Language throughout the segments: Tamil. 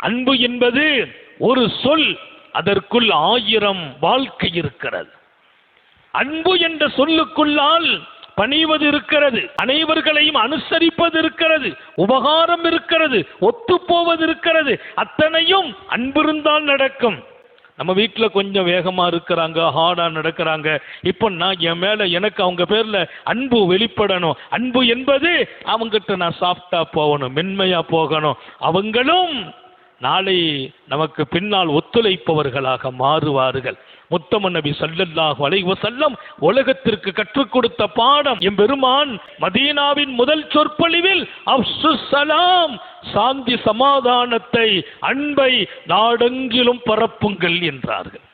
அன்பு என்பது ஒரு சொல், அதற்குள் 1000 வாழ்க்கை இருக்கிறது. அன்பு என்ற சொல்லுக்குள்ளால் பணிவது இருக்கிறது, அனைவர்களையும் அனுசரிப்பது இருக்கிறது, உபகாரம் இருக்கிறது, ஒத்துப்போவது இருக்கிறது. அத்தனையும் அன்பிருந்தால் நடக்கும். நம்ம வீட்டில் கொஞ்சம் வேகமாக இருக்கிறாங்க, ஹார்டாக நடக்கிறாங்க. இப்போ நான் என் மேலே எனக்கு அவங்க பேரில் அன்பு வெளிப்படணும். அன்பு என்பது அவங்ககிட்ட நான் சாஃப்டாக போகணும், மென்மையாக போகணும். அவங்களும் நாளை நமக்கு பின்னால் ஒத்துழைப்பவர்களாக மாறுவார்கள். முத்தம நபி ஸல்லல்லாஹு அலைஹி வஸல்லம் உலகத்திற்கு கற்றுக் கொடுத்த பாடம். எம்பெருமான் மதீனாவின் முதல் சொற்பொழிவில் அஃஷுஸ் ஸலாம், சாந்தி சமாதானத்தை, அன்பை நாடெங்கிலும் பரப்புங்கள் என்றார்கள்.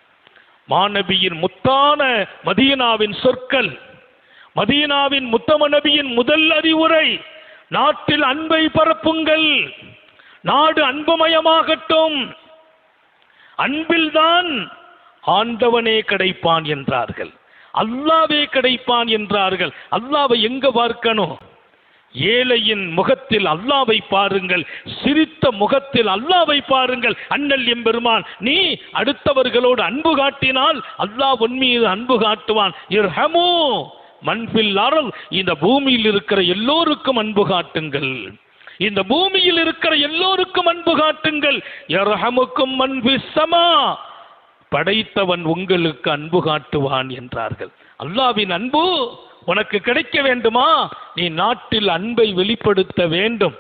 மாநபியின் முத்தான மதீனாவின் சொற்கள், மதீனாவின் முத்தம நபியின் முதல் அறிவுரை, நாட்டில் அன்பை பரப்புங்கள், நாடு அன்புமயமாகட்டும், அன்பில்தான் ஆண்டவனே கிடைப்பான் என்றார்கள், அல்லாவே கிடைப்பான் என்றார்கள். அல்லாவை எங்க பார்க்கணும்? ஏழையின் முகத்தில் அல்லாவை பாருங்கள், சிரித்த முகத்தில் அல்லாவை பாருங்கள். அண்ணல் எம்பெருமான், நீ அடுத்தவர்களோடு அன்பு காட்டினால் அல்லாஹ் உன் மீது அன்பு காட்டுவான். இர்ஹமு மன் ஃபில் அர்ள், இந்த பூமியில் இருக்கிற எல்லோருக்கும் அன்பு காட்டுங்கள், இந்த பூமியில் இருக்கிற எல்லோருக்கும் அன்பு காட்டுங்கள். யர்ஹமுக்கும் மன் ஃபிஸ் ஸமா, படைத்தவன் உங்களுக்கு அன்பு காட்டுவான் என்றார்கள். அல்லாஹ்வின் அன்பு உனக்கு கிடைக்க வேண்டுமா? நீ நாட்டில் அன்பை வெளிப்படுத்த வேண்டும்.